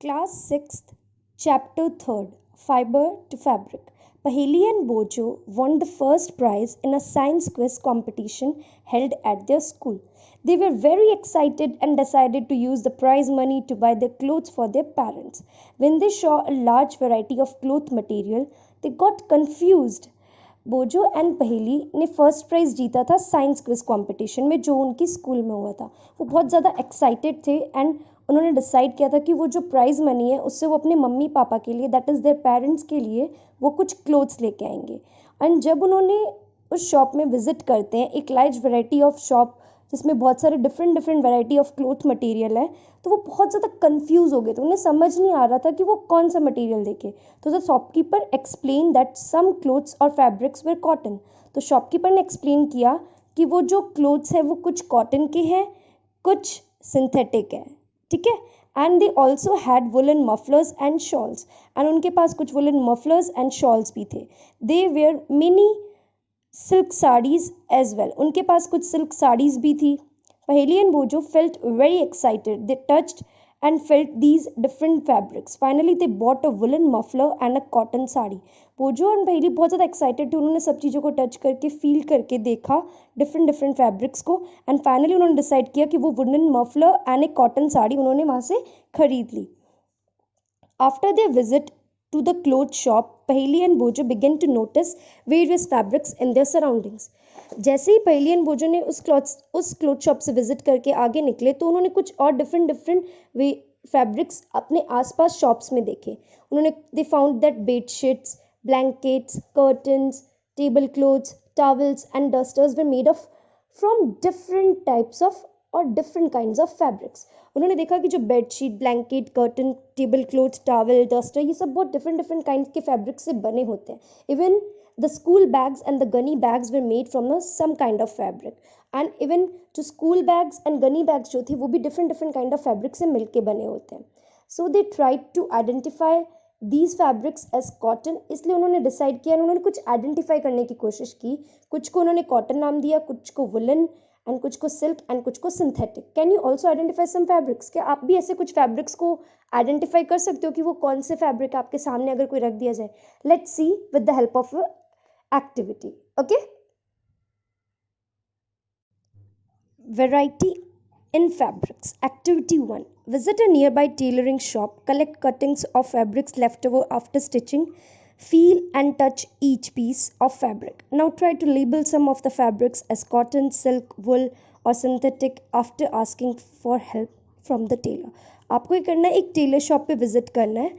Class 6th, Chapter 3rd, Fibre to Fabric. Paheli and Bojo won the first prize in a science quiz competition held at their school. They were very excited and decided to use the prize money to buy their clothes for their parents. When they saw a large variety of cloth material, they got confused. बोजो and पहेली ने first prize जीता था science quiz competition में जो उनकी school में हुआ था। वो बहुत ज़्यादा एक्साइटेड थे एंड उन्होंने डिसाइड किया था कि वो जो प्राइज़ मनी है उससे वो अपने मम्मी पापा के लिए, दैट इज़ देयर पेरेंट्स के लिए, वो कुछ क्लोथ्स लेके आएंगे। एंड जब उन्होंने उस शॉप में विजिट करते हैं, एक लार्ज वैरायटी ऑफ शॉप जिसमें बहुत सारे different variety of cloth material है, तो वो बहुत ज़्यादा कंफ्यूज हो गए थे। उन्हें समझ नहीं आ रहा था कि वो कौन सा मटेरियल देखे। तो the shopkeeper explain that some clothes और फैब्रिक्स वेर कॉटन। तो शॉपकीपर ने एक्सप्लेन किया कि वो जो क्लोथ्स है वो कुछ कॉटन के हैं, कुछ सिंथेटिक है, ठीक है। And they also had woollen mufflers and shawls, and उनके पास कुछ वुलन मफलर्स एंड शॉल्स भी थे। They were mini silk saris as well, उनके पास कुछ सिल्क साड़ीज भी थी। पहेली एंड बोजो felt very excited, they touched and felt these different fabrics. Finally they bought a woolen muffler and a cotton sari. बोजो और पहेली बहुत ज़्यादा एक्साइटेड थे, उन्होंने सब चीज़ों को टच करके फील करके देखा डिफरेंट फैब्रिक्स को, एंड फाइनली उन्होंने डिसाइड किया कि वो वुलन मफलर एंड एक कॉटन साड़ी उन्होंने वहाँ से खरीद ली। After their visit to the cloth shop, Paheli and Bojo began to notice various fabrics in their surroundings. जैसे ही पहेली एंड बोजो ने उस क्लोथ शॉप से विजिट करके आगे निकले तो उन्होंने कुछ और डिफरेंट वे फैब्रिक्स अपने आसपास शॉप्स में देखे। उन्होंने they found that bedsheets, blankets, curtains, table clothes, towels and dusters were made of from different types of और डिफरेंट काइंड्स ऑफ फैब्रिक्स। उन्होंने देखा कि जो bedsheet, blanket, curtain, table cloth, towel, duster, ये सब बहुत डिफरेंट काइंड्स के fabric से बने होते हैं। Even the school bags and the gunny bags were made from some kind of fabric, and even जो school bags and gunny bags जो थे वो भी डिफरेंट काइंड ऑफ फैब्रिक से मिलके बने होते हैं। So they tried to identify these fabrics as cotton, इसलिए उन्होंने डिसाइड किया, उन्होंने कुछ आइडेंटिफाई करने की कोशिश की। कुछ को उन्होंने कॉटन नाम दिया, कुछ को वुलन एंड कुछ को सिल्क एंड कुछ को synthetic. Can you also identify some fabrics? क्या आप भी ऐसे कुछ फैब्रिक्स को आइडेंटिफाई कर सकते हो कि वो कौन से फैब्रिक आपके सामने अगर कोई रख दिया जाए? Let's see with the help of activity. Okay, variety in fabrics. Activity 1. Visit a nearby tailoring shop, collect cuttings of fabrics left over after stitching, feel and touch each piece of fabric. Now try to label some of the fabrics as cotton, silk, wool or synthetic after asking for help from the tailor. आपको ये करना है, एक Taylor shop पे visit करना है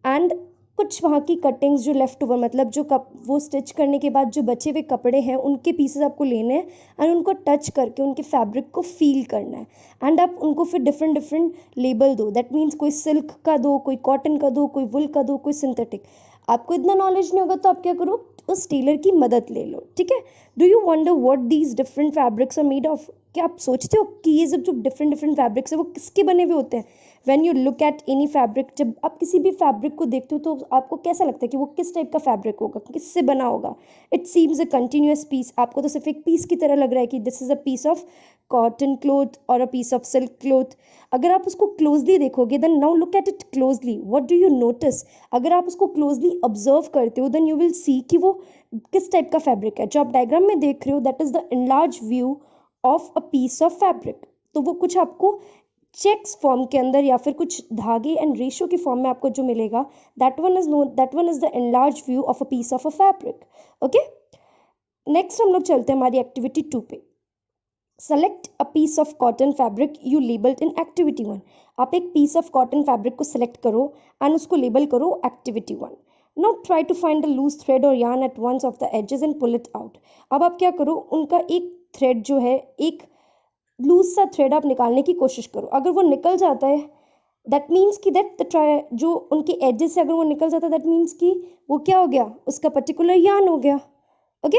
and कुछ वहाँ की कटिंग्स जो लेफ्ट ओवर, मतलब जो वो स्टिच करने के बाद जो बचे हुए कपड़े हैं उनके पीसेस आपको लेने हैं एंड उनको टच करके उनके फैब्रिक को फील करना है एंड आप उनको फिर डिफरेंट लेबल दो। दैट मीन्स कोई सिल्क का दो, कोई कॉटन का दो, कोई वुल का दो, कोई सिंथेटिक। आपको इतना नॉलेज नहीं होगा तो आप क्या करो, उस टेलर की मदद ले लो, ठीक है। Do you wonder what these different fabrics are made of? क्या आप सोचते हो कि ये सब जो डिफरेंट फैब्रिक्स है वो किसके बने हुए होते हैं? When you look at any fabric, जब आप किसी भी फैब्रिक को देखते हो तो आपको कैसा लगता है कि वो किस टाइप का फैब्रिक होगा, किससे बना होगा? It seems a continuous piece. आपको तो सिर्फ एक पीस की तरह लग रहा है कि this is a piece of cotton cloth और a piece of silk cloth. अगर आप उसको क्लोजली देखोगे, then now look at it closely, what do you notice? अगर आप उसको क्लोजली ऑब्जर्व करते हो देन यू विल सी कि वो किस टाइप का फैब्रिक है। जो आप डायग्राम में देख रहे हो that is the enlarge view of a piece of fabric. तो वो कुछ आपको चेक्स फॉर्म के अंदर या फिर कुछ धागे एंड रेशो की फॉर्म में आपको जो मिलेगा, that one is the enlarge view of a piece of a fabric. Okay, next हम लोग चलते हैं हमारी एक्टिविटी 2 पे। Select a piece of cotton fabric you labelled in activity 1। आप एक पीस ऑफ कॉटन फैब्रिक को सेलेक्ट करो एंड उसको लेबल करो activity 1। Now try to find a loose thread और yarn at once of the edges and pull it out. अब आप क्या करो, उनका एक थ्रेड जो है, एक लूज सा थ्रेड आप निकालने की कोशिश करो। अगर वो निकल जाता है दैट मीन्स कि जो उनके एजेस से अगर वो निकल जाता है दैट मीन्स कि वो क्या हो गया, उसका पर्टिकुलर yarn हो गया। Okay,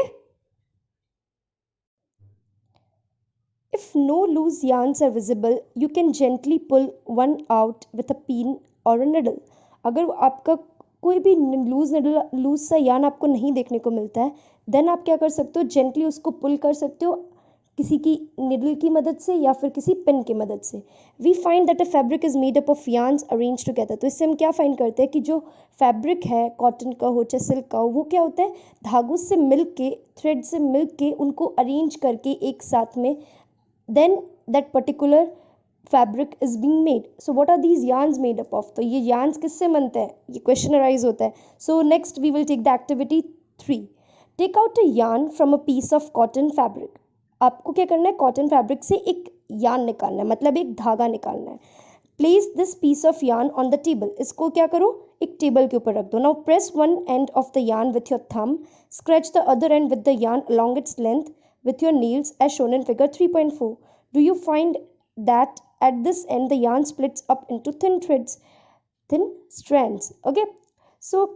if no loose yarns are visible, you can gently pull one out with a pin or a needle. अगर आपका कोई भी लूज सा यार्न आपको नहीं देखने को मिलता है देन आप क्या कर सकते हो, जेंटली उसको पुल कर सकते हो किसी की निडल की मदद से या फिर किसी पिन की मदद से। We find that a fabric is made up of yarns arrange together. तो इससे हम क्या फाइंड करते हैं कि जो फैब्रिक है, कॉटन का हो चाहे सिल्क का हो, वो क्या होता है, धागों से मिल के, थ्रेड से मिल के उनको अरेंज करके एक साथ में, then that particular fabric is being made. So what are these yarns made up of? तो ये yarns किससे बनते हैं, ये क्वेश्चन अराइज होता है। So next we will take the activity 3। Take out a yarn from a piece of cotton fabric. आपको क्या करना है, कॉटन फैब्रिक से एक yarn निकालना है, मतलब एक धागा निकालना है। Place this piece of yarn on the table. इसको क्या करो, एक टेबल के ऊपर रख दो। Now press one end of the yarn with your thumb, scratch the other end with the yarn along its length with your nails as shown in figure 3.4. Do you find that at this end the yarn splits up into thin threads, thin strands? Okay, so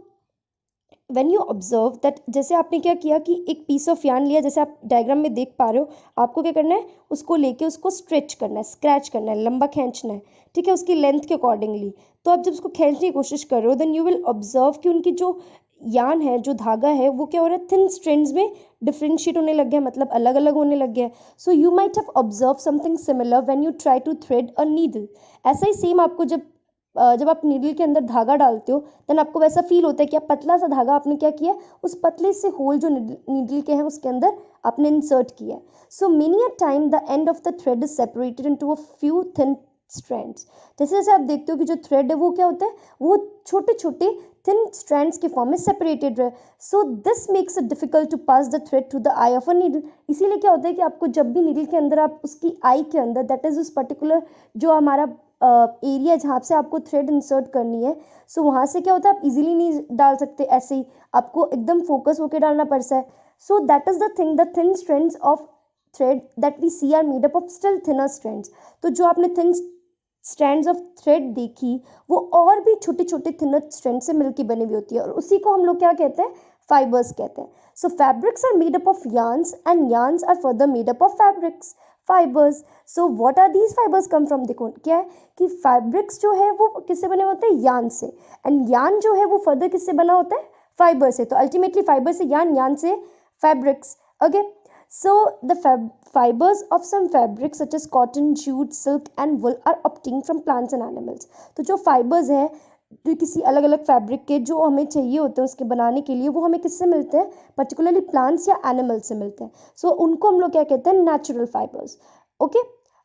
when you observe that, जैसे आपने क्या किया कि एक piece of yarn लिया, जैसे आप diagram में देख पा रहे हो, आपको क्या करना है, उसको लेके उसको स्ट्रेच करना है, स्क्रैच करना है, लंबा खींचना है, ठीक है, उसकी लेंथ के अकॉर्डिंगली। तो आप जब उसको खींचने की कोशिश कर रहे हो, देन यू विल ऑब्जर्व कि उनकी जो यार्न है, जो धागा है, वो क्या हो रहा है, थिन स्ट्रैंड्स में डिफ्रेंशिएट होने लग गया, मतलब अलग अलग होने लग गया। So you might have observe something similar when you try to thread a needle. ऐसा ही सेम आपको जब आप नीडल के अंदर धागा डालते हो, देन आपको वैसा फील होता है कि आप पतला सा धागा आपने क्या किया, उस पतले से होल जो नीडल के हैं उसके अंदर आपने इंसर्ट किया है। So many a time the end of the thread is separated into a few thin strands. जैसे जैसे आप देखते हो कि जो थ्रेड है वो क्या होता है, वो छोटे छोटे थिन स्ट्रैंड्स के फॉर्म में सेपरेटेड रहे। So this makes it difficult to pass the thread to the eye of a needle. इसीलिए क्या होता है कि आपको जब भी नीडल के अंदर, आप उसकी आई के अंदर, दैट इज उस पर्टिकुलर जो हमारा एरिया जहाँ से आपको थ्रेड इंसर्ट करनी है, सो वहाँ से क्या होता है, आप इजीली नहीं डाल सकते ऐसे ही, आपको एकदम फोकस होकर डालना पड़ता है। So that is the thing, the thin strands of thread that we see are made up of still thinner strands. तो जो आपने थिन स्ट्रैंड्स ऑफ थ्रेड देखी, वो और भी छोटे छोटे थिनर स्ट्रैंड से मिलकर बनी हुई होती है, और उसी को हम लोग क्या कहते हैं, फाइबर्स कहते हैं। So fabrics are made up of yarns and yarns are further made up of fabrics, fibres. So what are these fibres come from? देखो क्या है कि फैब्रिक्स जो है वो किससे बने होते हैं, yarn से, एंड yarn जो है वो फर्दर किससे बना होता है, फाइबर से। तो अल्टीमेटली फाइबर से yarn, yarn से fabrics. Okay, so the fibers of some fabrics such as cotton, jute, silk and wool are obtained from plants and animals. तो जो फाइबर्स हैं, जो किसी अलग अलग फैब्रिक के जो हमें चाहिए होते हैं उसके बनाने के लिए, वो हमें किससे मिलते हैं, पर्टिकुलरली प्लांट्स या एनिमल्स से मिलते हैं। सो उनको हम लोग क्या कहते हैं, natural fibres. Okay,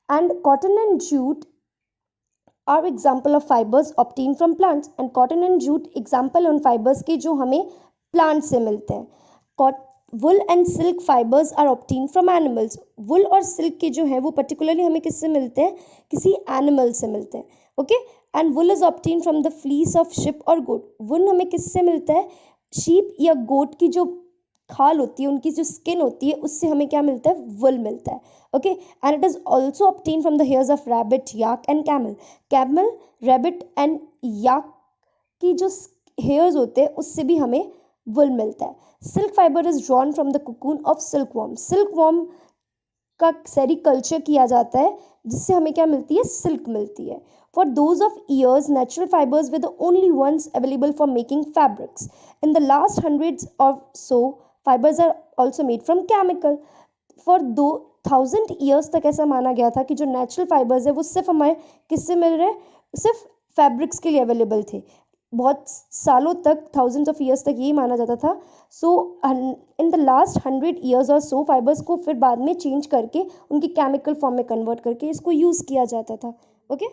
and cotton and jute are example of fibres obtain from plants, and cotton and jute example उन फाइबर्स के जो हमें प्लांट से मिलते हैं। Wool and silk fibres are obtain from animals. Wool और सिल्क के जो है वो पर्टिकुलरली हमें किससे मिलते हैं, किसी एनिमल से मिलते हैं। Okay, and wool is obtain from the fleece of sheep और गोट। वुल हमें किससे मिलता है, शीप या गोट की जो खाल होती है, उनकी जो स्किन होती है, उससे हमें क्या मिलता है, वुल मिलता है। Okay, and it is also obtain from the hairs of rabbit, yak and camel. Camel, rabbit and yak की जो हेयर्स होते हैं उससे भी हमें वुल मिलता है। Silk fibre is drawn from the cocoon of silk worm. Silk worm का सेरिकल्चर किया जाता है, जिससे हमें क्या मिलती है, सिल्क मिलती है। For those of years natural fibres were the only ones available for making fabrics. In the last hundreds or so fibres are also made from chemical. For 2000 years तक ऐसा माना गया था कि जो नेचुरल फाइबर्स है वो सिर्फ हमारे किससे मिल रहे हैं, सिर्फ फैब्रिक्स के लिए अवेलेबल थे। बहुत सालों तक, थाउजेंड्स ऑफ ईयर्स तक यही माना जाता था। सो इन द लास्ट 100 ईयर्स और सो फाइबर्स को फिर बाद में चेंज करके उनकी केमिकल फॉर्म में कन्वर्ट करके इसको यूज़ किया जाता था। ओके।